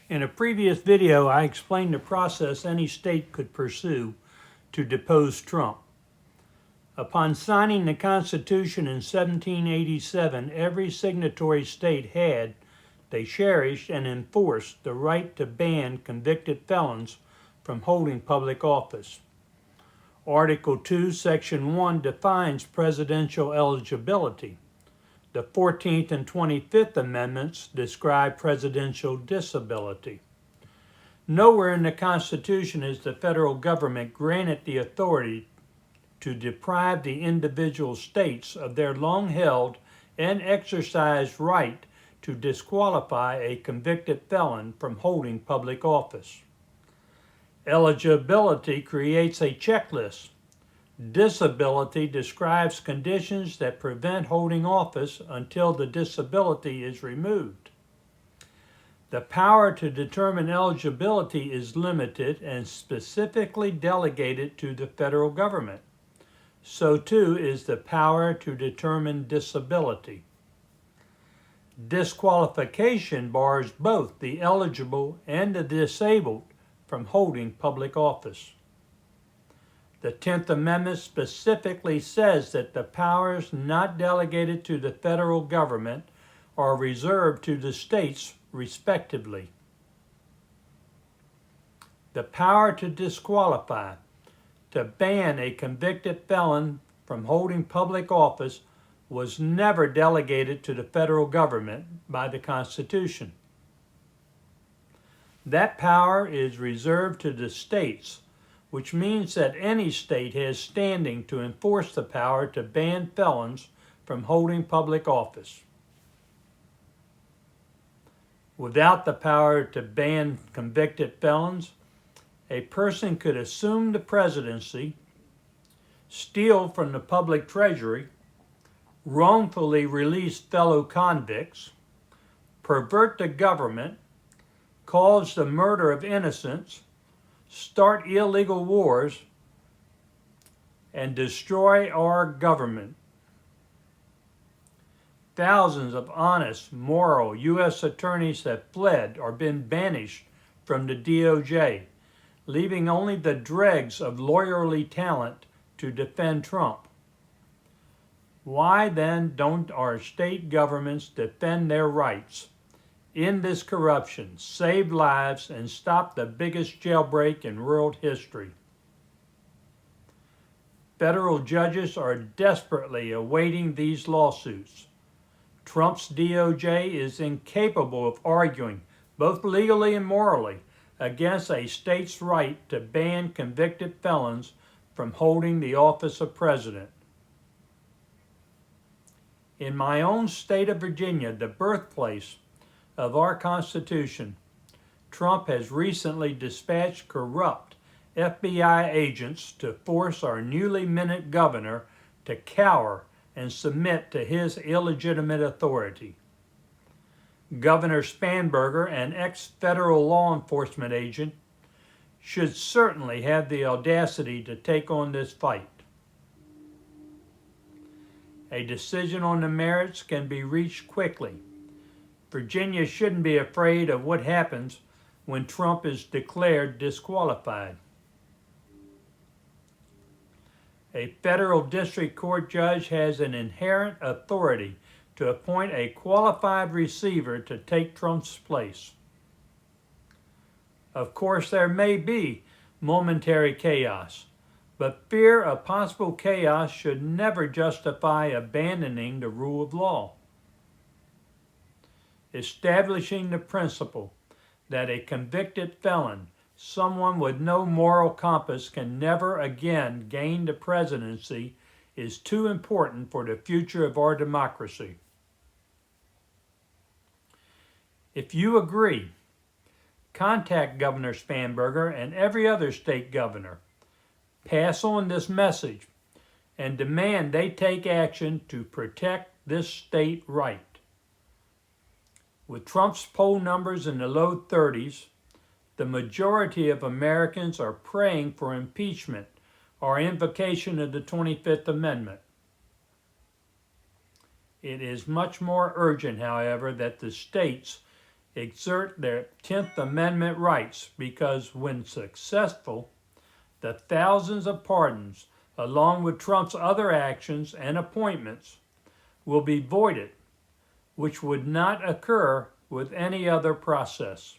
In a previous video, I explained the process any state could pursue to depose Trump. Upon signing the Constitution in 1787, every signatory state had, they cherished and enforced the right to ban convicted felons from holding public office. Article 2, Section 1 defines presidential eligibility. The 14th and 25th Amendments describe presidential disability. Nowhere in the Constitution is the federal government granted the authority to deprive the individual states of their long-held and exercised right to disqualify a convicted felon from holding public office. Eligibility creates a checklist. Disability describes conditions that prevent holding office until the disability is removed. The power to determine eligibility is limited and specifically delegated to the federal government. So too is the power to determine disability. Disqualification bars both the eligible and the disabled from holding public office. The 10th Amendment specifically says that the powers not delegated to the federal government are reserved to the states respectively. The power to disqualify, to ban a convicted felon from holding public office, was never delegated to the federal government by the Constitution. That power is reserved to the states, which means that any state has standing to enforce the power to ban felons from holding public office. Without the power to ban convicted felons, a person could assume the presidency, steal from the public treasury, wrongfully release fellow convicts, pervert the government, cause the murder of innocents, start illegal wars, and destroy our government. Thousands of honest, moral U.S. attorneys have fled or been banished from the DOJ, leaving only the dregs of lawyerly talent to defend Trump. Why then don't our state governments defend their rights, end this corruption, save lives, and stop the biggest jailbreak in world history? Federal judges are desperately awaiting these lawsuits. Trump's DOJ is incapable of arguing, both legally and morally, against a state's right to ban convicted felons from holding the office of president. In my own state of Virginia, the birthplace of our Constitution, Trump has recently dispatched corrupt FBI agents to force our newly minted governor to cower and submit to his illegitimate authority. Governor Spanberger, an ex-federal law enforcement agent, should certainly have the audacity to take on this fight. A decision on the merits can be reached quickly. Virginia shouldn't be afraid of what happens when Trump is declared disqualified. A federal district court judge has an inherent authority to appoint a qualified receiver to take Trump's place. Of course, there may be momentary chaos, but fear of possible chaos should never justify abandoning the rule of law. Establishing the principle that a convicted felon, someone with no moral compass, can never again gain the presidency is too important for the future of our democracy. If you agree, contact Governor Spanberger and every other state governor. Pass on this message and demand they take action to protect this state right. With Trump's poll numbers in the low 30s, the majority of Americans are praying for impeachment or invocation of the 25th Amendment. It is much more urgent, however, that the states exert their 10th Amendment rights because when successful, the thousands of pardons, along with Trump's other actions and appointments, will be voided, which would not occur with any other process.